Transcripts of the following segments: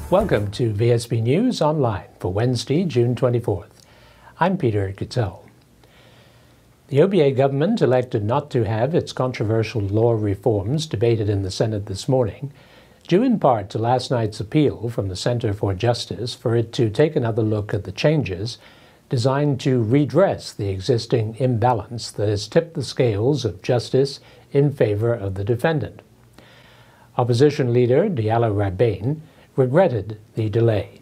Welcome to VSB News Online for Wednesday, June 24th. I'm Peter Kittel. The OBA government elected not to have its controversial law reforms debated in the Senate this morning, due in part to last night's appeal from the Center for Justice for it to take another look at the changes designed to redress the existing imbalance that has tipped the scales of justice in favor of the defendant. Opposition leader Diallo Rabane regretted the delay.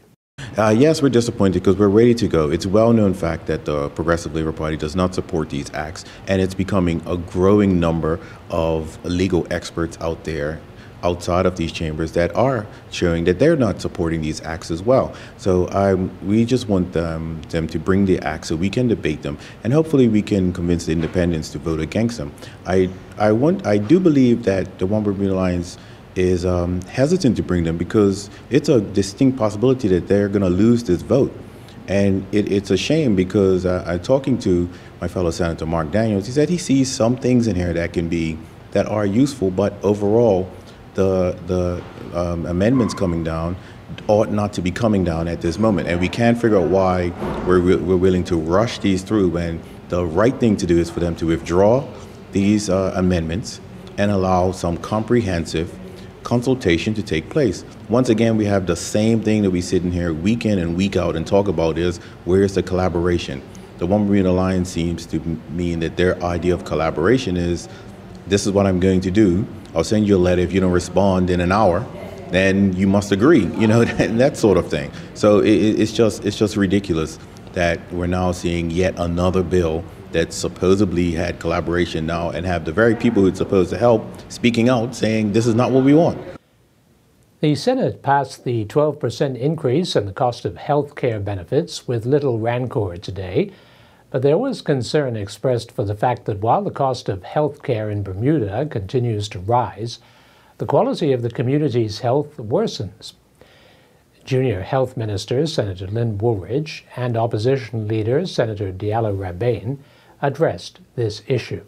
Yes, we're disappointed because we're ready to go. It's a well-known fact that the Progressive Labor Party does not support these acts, and it's becoming a growing number of legal experts out there outside of these chambers that are showing that they're not supporting these acts as well. So we just want them to bring the acts so we can debate them, and hopefully we can convince the independents to vote against them. I do believe that the One Bermuda Alliance is hesitant to bring them because it's a distinct possibility that they're going to lose this vote. And it's a shame because I'm talking to my fellow Senator Mark Daniels. He said he sees some things in here that are useful, but overall the amendments coming down ought not to be coming down at this moment. And we can't figure out why we're willing to rush these through when the right thing to do is for them to withdraw these amendments and allow some comprehensive consultation to take place. Once again, we have the same thing that we sit in here week in and week out and talk about is where's the collaboration? The One Bermuda Alliance seems to mean that their idea of collaboration is this is what I'm going to do. I'll send you a letter. If you don't respond in an hour, then you must agree, that sort of thing. So it's just ridiculous that we're now seeing yet another bill that supposedly had collaboration now and have the very people who's supposed to help speaking out saying this is not what we want. The Senate passed the 12% increase in the cost of health care benefits with little rancor today, but there was concern expressed for the fact that while the cost of health care in Bermuda continues to rise, the quality of the community's health worsens. Junior Health Minister Senator Lynn Woolridge and opposition leader Senator Diallo Rabane addressed this issue.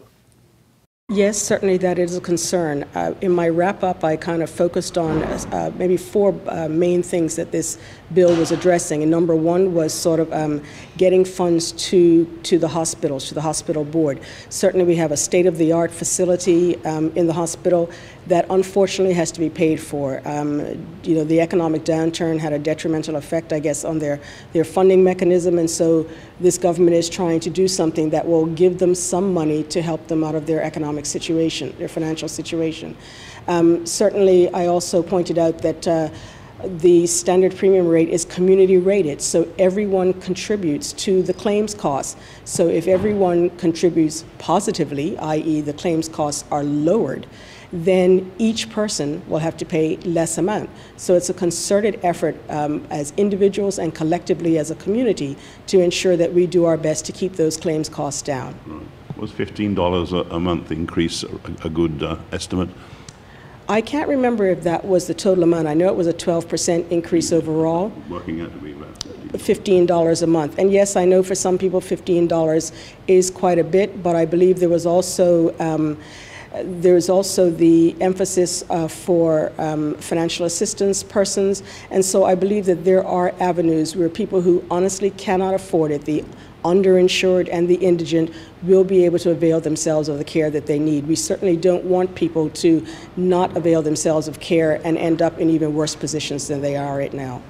Yes, certainly that is a concern. In my wrap-up, I kind of focused on maybe four main things that this bill was addressing. And number one was sort of getting funds to the hospitals, to the hospital board. Certainly we have a state-of-the-art facility in the hospital that unfortunately has to be paid for. The economic downturn had a detrimental effect, I guess, on their funding mechanism, and so this government is trying to do something that will give them some money to help them out of their economic situation, their financial situation. Certainly, I also pointed out that the standard premium rate is community rated, so everyone contributes to the claims costs. So if everyone contributes positively, i.e. the claims costs are lowered, then each person will have to pay less amount. So it's a concerted effort as individuals and collectively as a community to ensure that we do our best to keep those claims costs down. Was $15 a month increase a good estimate? I can't remember if that was the total amount. I know it was a 12% increase overall. Working out to be about $15 a month. And yes, I know for some people $15 is quite a bit, but I believe there was also the emphasis for financial assistance persons. And so I believe that there are avenues where people who honestly cannot afford it, the underinsured and the indigent, will be able to avail themselves of the care that they need. We certainly don't want people to not avail themselves of care and end up in even worse positions than they are right now.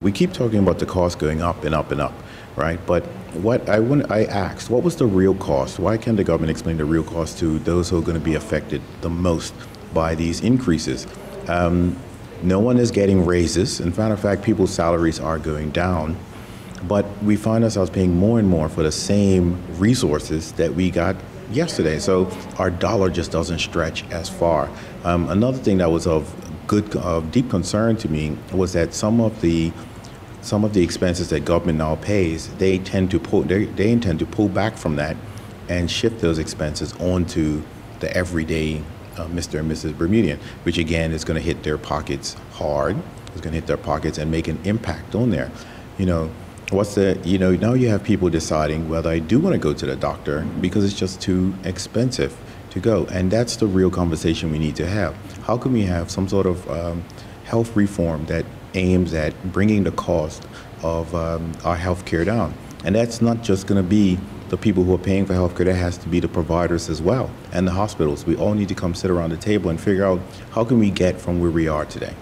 We keep talking about the cost going up and up and up, right? But I asked, what was the real cost? Why can't the government explain the real cost to those who are going to be affected the most by these increases? No one is getting raises. In fact, people's salaries are going down. But we find ourselves paying more and more for the same resources that we got yesterday. So our dollar just doesn't stretch as far. Another thing that was of deep concern to me was that some of the expenses that government now pays, they intend to pull back from that and shift those expenses onto the everyday Mr. and Mrs. Bermudian, which again is going to hit their pockets hard. It's going to hit their pockets and make an impact on there. Now you have people deciding whether I do want to go to the doctor because it's just too expensive to go. And that's the real conversation we need to have. How can we have some sort of health reform that aims at bringing the cost of our healthcare down. And that's not just going to be the people who are paying for healthcare, that has to be the providers as well, and the hospitals. We all need to come sit around the table and figure out how can we get from where we are today.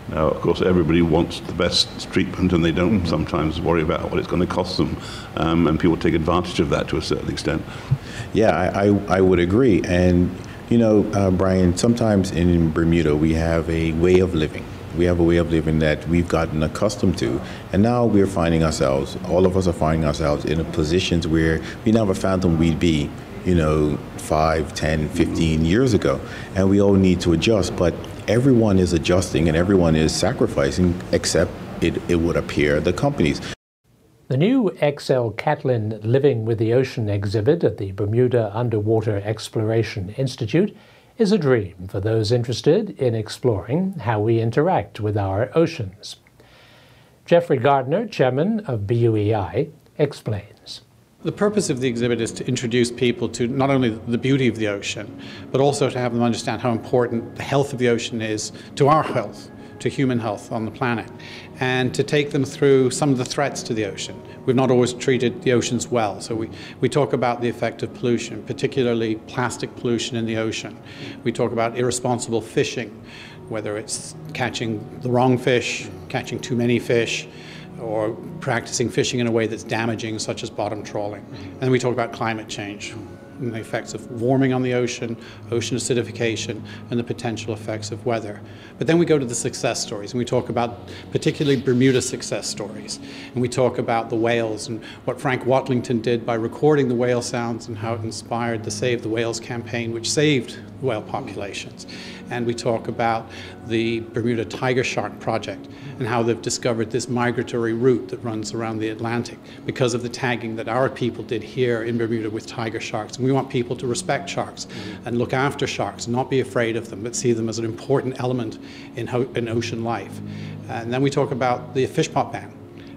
Now, of course, everybody wants the best treatment, and they don't sometimes worry about what it's going to cost them, and people take advantage of that to a certain extent. Yeah, I would agree. And, you know, Brian, sometimes in Bermuda, we have a way of living. We have a way of living that we've gotten accustomed to. And now we're finding ourselves, all of us are finding ourselves in positions where we never fathomed we'd be, you know, 5, 10, 15 years ago. And we all need to adjust. But everyone is adjusting and everyone is sacrificing, except it would appear the companies. The new XL Catlin Living with the Ocean exhibit at the Bermuda Underwater Exploration Institute is a dream for those interested in exploring how we interact with our oceans. Jeffrey Gardner, chairman of BUEI, explains. The purpose of the exhibit is to introduce people to not only the beauty of the ocean, but also to have them understand how important the health of the ocean is to our health, to human health on the planet, and to take them through some of the threats to the ocean. We've not always treated the oceans well, so we talk about the effect of pollution, particularly plastic pollution in the ocean. We talk about irresponsible fishing, whether it's catching the wrong fish, catching too many fish, or practicing fishing in a way that's damaging, such as bottom trawling. And we talk about climate change and the effects of warming on the ocean acidification, and the potential effects of weather. But then we go to the success stories, and we talk about particularly Bermuda success stories. And we talk about the whales and what Frank Watlington did by recording the whale sounds and how it inspired the Save the Whales campaign, which saved whale populations. And we talk about the Bermuda Tiger Shark Project and how they've discovered this migratory route that runs around the Atlantic because of the tagging that our people did here in Bermuda with tiger sharks. And we want people to respect sharks and look after sharks, not be afraid of them, but see them as an important element in ocean life. And then we talk about the fish pot ban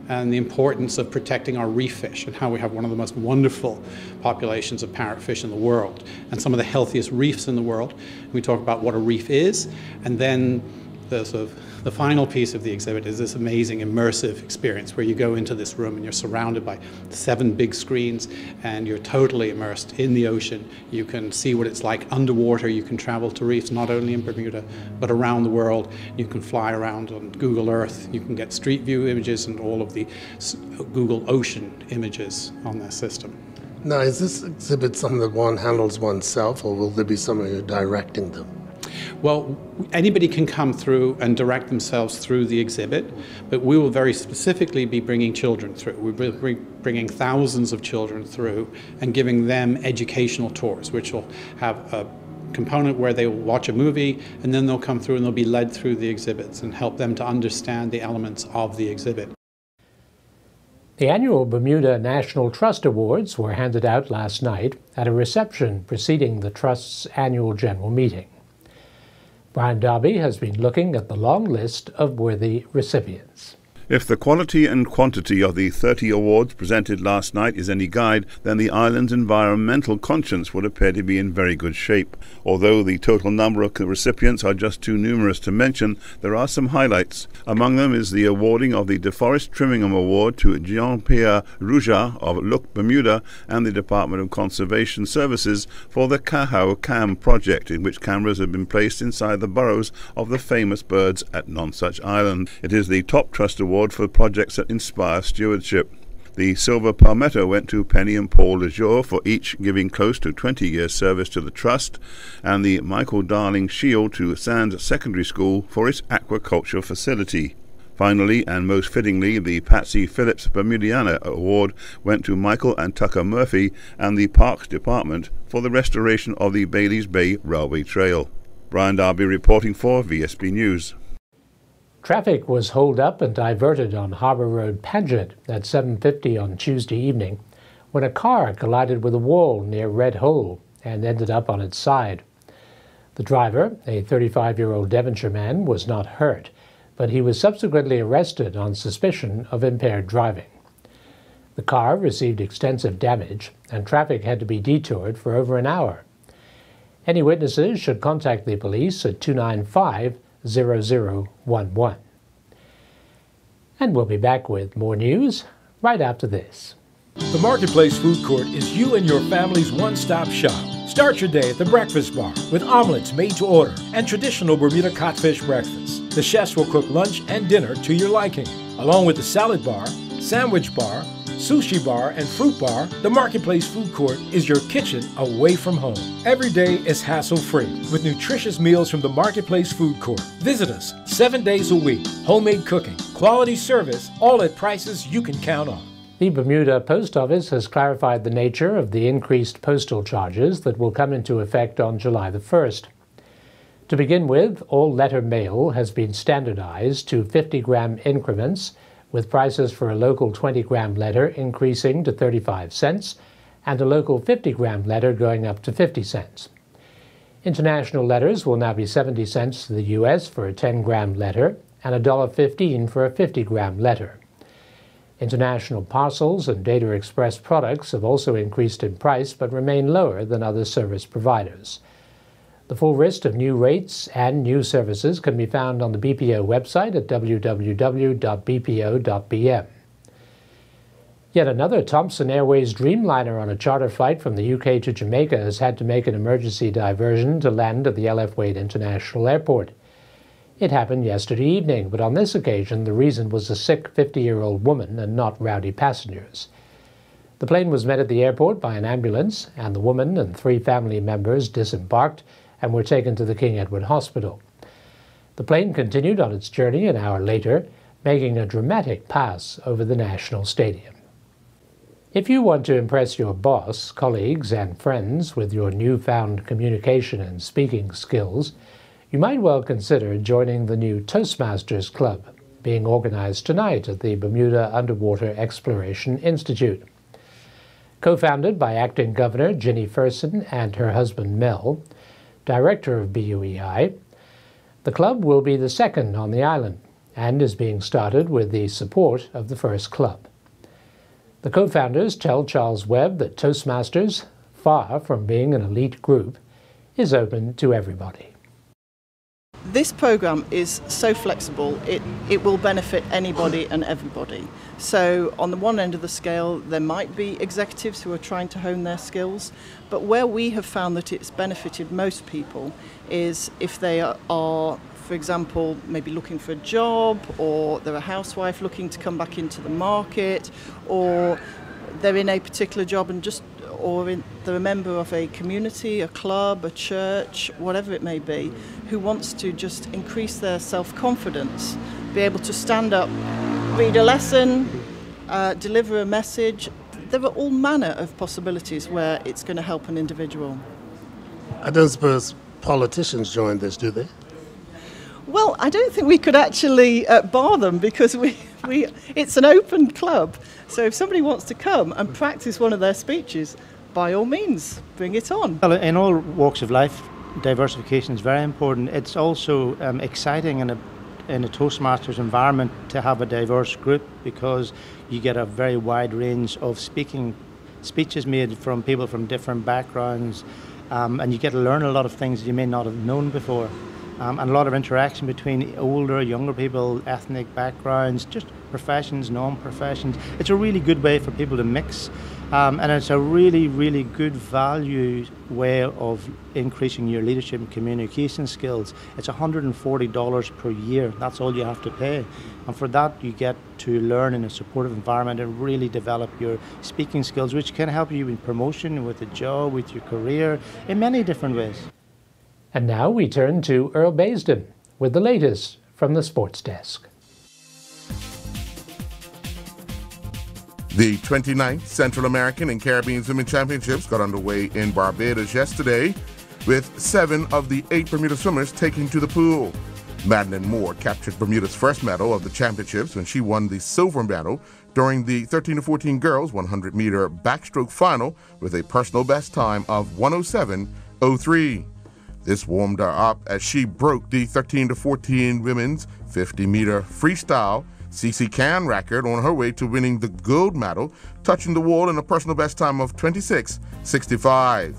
and the importance of protecting our reef fish and how we have one of the most wonderful populations of parrotfish in the world and some of the healthiest reefs in the world. We talk about what a reef is, and then the final piece of the exhibit is this amazing immersive experience where you go into this room and you're surrounded by 7 big screens and you're totally immersed in the ocean. You can see what it's like underwater. You can travel to reefs not only in Bermuda but around the world. You can fly around on Google Earth. You can get street view images and all of the Google Ocean images on their system. Now, is this exhibit something that one handles oneself, or will there be somebody directing them? Well, anybody can come through and direct themselves through the exhibit, but we will very specifically be bringing children through. We'll be bringing thousands of children through and giving them educational tours, which will have a component where they will watch a movie and then they'll come through and they'll be led through the exhibits and help them to understand the elements of the exhibit. The annual Bermuda National Trust Awards were handed out last night at a reception preceding the Trust's annual general meeting. Brian Darby has been looking at the long list of worthy recipients. If the quality and quantity of the 30 awards presented last night is any guide, then the island's environmental conscience would appear to be in very good shape. Although the total number of recipients are just too numerous to mention, there are some highlights. Among them is the awarding of the DeForest Trimmingham Award to Jean-Pierre Rouja of Look Bermuda and the Department of Conservation Services for the Cahao Cam project, in which cameras have been placed inside the burrows of the famous birds at Nonsuch Island. It is the top trust award for projects that inspire stewardship. The Silver Palmetto went to Penny and Paul Lejour for each giving close to 20 years service to the Trust, and the Michael Darling Shield to Sands Secondary School for its aquaculture facility. Finally, and most fittingly, the Patsy Phillips Bermudiana Award went to Michael and Tucker Murphy and the Parks Department for the restoration of the Baileys Bay Railway Trail. Brian Darby reporting for VSB News. Traffic was holed up and diverted on Harbour Road Paget at 7:50 on Tuesday evening when a car collided with a wall near Red Hole and ended up on its side. The driver, a 35-year-old Devonshire man, was not hurt, but he was subsequently arrested on suspicion of impaired driving. The car received extensive damage and traffic had to be detoured for over an hour. Any witnesses should contact the police at 295-0011. And we'll be back with more news right after this. The Marketplace Food Court is you and your family's one-stop shop. Start your day at the breakfast bar with omelets made to order and traditional Bermuda codfish breakfast. The chefs will cook lunch and dinner to your liking. Along with the salad bar, sandwich bar, sushi bar, and fruit bar, the Marketplace Food Court is your kitchen away from home. Every day is hassle-free with nutritious meals from the Marketplace Food Court. Visit us 7 days a week. Homemade cooking, quality service, all at prices you can count on. The Bermuda Post Office has clarified the nature of the increased postal charges that will come into effect on July the 1st. To begin with, all letter mail has been standardized to 50-gram increments, with prices for a local 20-gram letter increasing to 35 cents and a local 50-gram letter going up to 50 cents. International letters will now be 70 cents to the U.S. for a 10-gram letter and $1.15 for a 50-gram letter. International parcels and Data Express products have also increased in price but remain lower than other service providers. The full list of new rates and new services can be found on the BPO website at www.bpo.bm. Yet another Thomson Airways Dreamliner on a charter flight from the UK to Jamaica has had to make an emergency diversion to land at the L.F. Wade International Airport. It happened yesterday evening, but on this occasion the reason was a sick 50-year-old woman and not rowdy passengers. The plane was met at the airport by an ambulance, and the woman and 3 family members disembarked and were taken to the King Edward Hospital. The plane continued on its journey an hour later, making a dramatic pass over the National Stadium. If you want to impress your boss, colleagues, and friends with your newfound communication and speaking skills, you might well consider joining the new Toastmasters Club, being organized tonight at the Bermuda Underwater Exploration Institute. Co-founded by Acting Governor Ginny Ferson and her husband Mel, Director of BUEI, the club will be the second on the island and is being started with the support of the first club. The co-founders tell Charles Webb that Toastmasters, far from being an elite group, is open to everybody. This program is so flexible, it will benefit anybody and everybody. So on the one end of the scale, there might be executives who are trying to hone their skills, but where we have found that it's benefited most people is if they are, for example, maybe looking for a job, or they're a housewife looking to come back into the market, or they're in a particular job and they're a member of a community, a club, a church, whatever it may be, who wants to just increase their self-confidence, be able to stand up, read a lesson, deliver a message. There are all manner of possibilities where it's going to help an individual. I don't suppose politicians join this, do they? Well, I don't think we could actually bar them, because it's an open club. So if somebody wants to come and practice one of their speeches, by all means, bring it on. Well, in all walks of life, diversification is very important. It's also exciting in a Toastmasters environment to have a diverse group, because you get a very wide range of speeches made from people from different backgrounds, and you get to learn a lot of things you may not have known before. And a lot of interaction between older, younger people, ethnic backgrounds, just professions, non-professions. It's a really good way for people to mix, and it's a really, really good value way of increasing your leadership and communication skills. It's $140 per year. That's all you have to pay. And for that, you get to learn in a supportive environment and really develop your speaking skills, which can help you in promotion, with a job, with your career, in many different ways. And now we turn to Earl Baisden with the latest from the sports desk. The 29th Central American and Caribbean Swimming Championships got underway in Barbados yesterday, with 7 of the 8 Bermuda swimmers taking to the pool. Madeline Moore captured Bermuda's first medal of the championships when she won the silver medal during the 13-14 girls 100-meter backstroke final with a personal best time of 1:07.03. This warmed her up as she broke the 13-14 women's 50-meter freestyle CC Can record on her way to winning the gold medal, touching the wall in a personal best time of 26:65.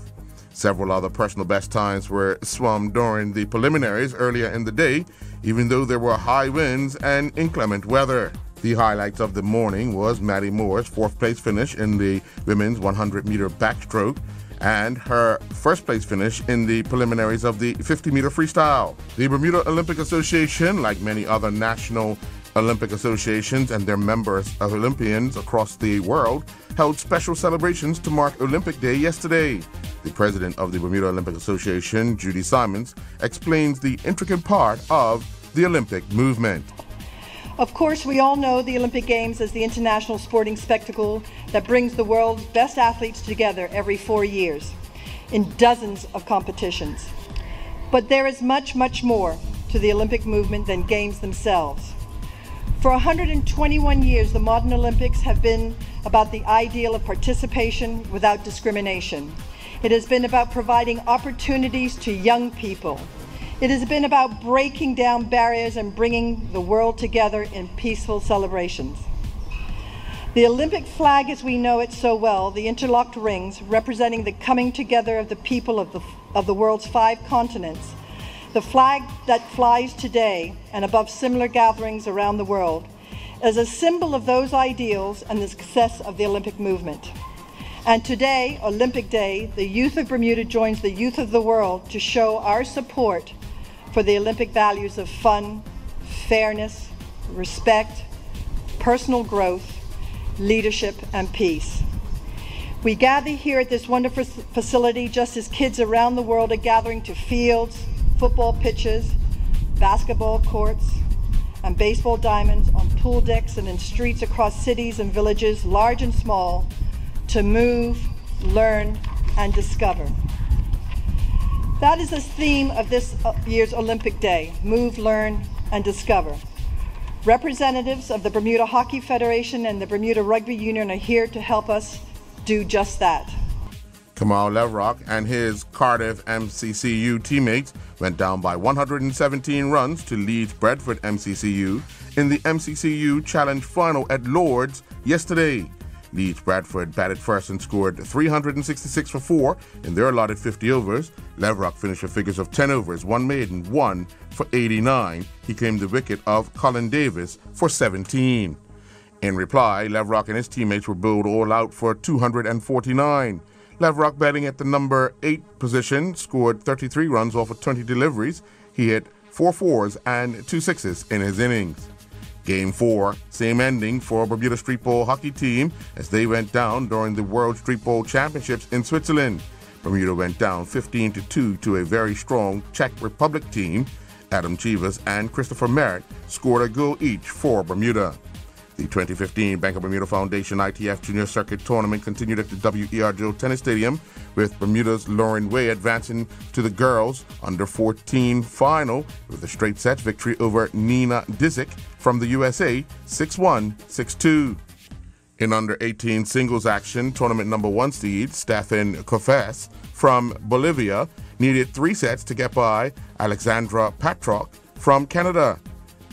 Several other personal best times were swum during the preliminaries earlier in the day, even though there were high winds and inclement weather. The highlights of the morning was Maddie Moore's fourth-place finish in the women's 100-meter backstroke and her first-place finish in the preliminaries of the 50-meter freestyle. The Bermuda Olympic Association, like many other national Olympic associations and their members of Olympians across the world, held special celebrations to mark Olympic Day yesterday. The president of the Bermuda Olympic Association, Judy Simons, explains the intricate part of the Olympic movement. Of course, we all know the Olympic Games as the international sporting spectacle that brings the world's best athletes together every 4 years in dozens of competitions. But there is much, much more to the Olympic movement than games themselves. For 121 years, the modern Olympics have been about the ideal of participation without discrimination. It has been about providing opportunities to young people. It has been about breaking down barriers and bringing the world together in peaceful celebrations. The Olympic flag as we know it so well, the interlocked rings representing the coming together of the people of the world's 5 continents, the flag that flies today and above similar gatherings around the world, is a symbol of those ideals and the success of the Olympic movement. And today, Olympic Day, the youth of Bermuda joins the youth of the world to show our support for the Olympic values of fun, fairness, respect, personal growth, leadership, and peace. We gather here at this wonderful facility just as kids around the world are gathering to fields, football pitches, basketball courts, and baseball diamonds on pool decks and in streets across cities and villages, large and small, to move, learn, and discover. That is the theme of this year's Olympic Day: move, learn, and discover. Representatives of the Bermuda Hockey Federation and the Bermuda Rugby Union are here to help us do just that. Kamal Levrock and his Cardiff MCCU teammates went down by 117 runs to Leeds Bradford MCCU in the MCCU Challenge Final at Lord's yesterday. Leeds Bradford batted first and scored 366 for 4 in their allotted 50 overs. Levrock finished with figures of 10 overs, 1 maiden, 1 for 89. He claimed the wicket of Colin Davis for 17. In reply, Levrock and his teammates were bowled all out for 249. Levrock, batting at the number 8 position, scored 33 runs off of 20 deliveries. He hit 4 fours and 2 sixes in his innings. Game 4, same ending for Bermuda Street Bowl hockey team as they went down during the World Street Bowl Championships in Switzerland. Bermuda went down 15-2 to a very strong Czech Republic team. Adam Chivas and Christopher Merritt scored a goal each for Bermuda. The 2015 Bank of Bermuda Foundation ITF Junior Circuit Tournament continued at the W.E.R. Joe Tennis Stadium, with Bermuda's Lauren Way advancing to the girls under-14 final with a straight set victory over Nina Disick from the USA, 6-1, 6-2. In under-18 singles action, tournament number 1 seed Stefan Kofes from Bolivia needed 3 sets to get by Alexandra Patrock from Canada.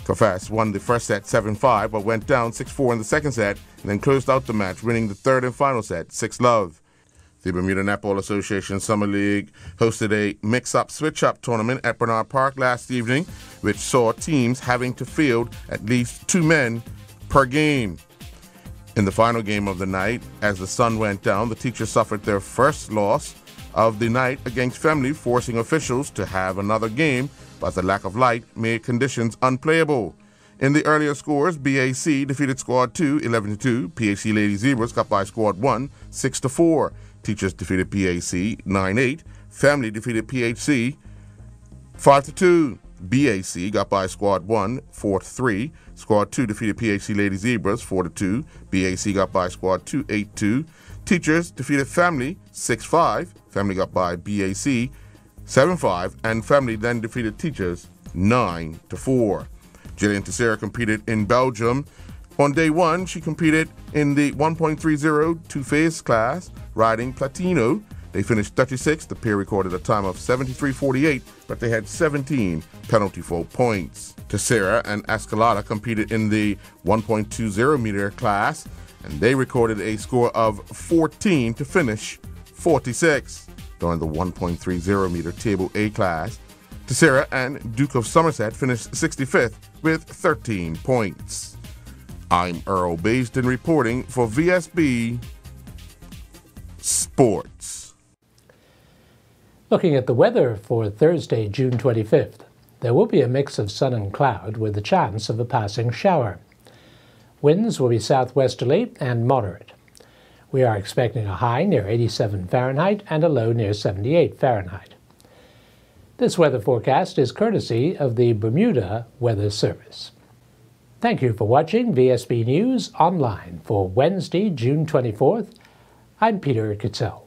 Kofes won the first set 7-5, but went down 6-4 in the second set and then closed out the match, winning the third and final set 6-love. The Bermuda Netball Association Summer League hosted a mix-up, switch-up tournament at Bernard Park last evening, which saw teams having to field at least 2 men per game. In the final game of the night, as the sun went down, the teachers suffered their first loss of the night against Family, forcing officials to have another game, but the lack of light made conditions unplayable. In the earlier scores, BAC defeated Squad 2 11-2. PAC Lady Zebras got by Squad 1 6-4. Teachers defeated PAC 9-8. Family defeated PHC 5-2. BAC got by Squad 1 4-3. Squad 2 defeated PHC Lady Zebras 4-2. BAC got by Squad 2 8-2. Teachers defeated Family 6-5. Family got by BAC 7-5, and Family then defeated Teachers 9-4. Jillian Teixeira competed in Belgium. On day 1, she competed in the 1.30 two-phase class, riding Platino. They finished 36th. The pair recorded a time of 73.48, but they had 17 penalty fault points. Teixeira and Escalada competed in the 1.20 meter class, and they recorded a score of 14 to finish 46th. During the 1.30 meter Table A class, Teixeira and Duke of Somerset finished 65th with 13 points. I'm Earl Based and reporting for VSB Sports. Looking at the weather for Thursday, June 25th, there will be a mix of sun and cloud with the chance of a passing shower. Winds will be southwesterly and moderate. We are expecting a high near 87 Fahrenheit and a low near 78 Fahrenheit. This weather forecast is courtesy of the Bermuda Weather Service. Thank you for watching VSB News Online for Wednesday, June 24th. I'm Peter Kitzel.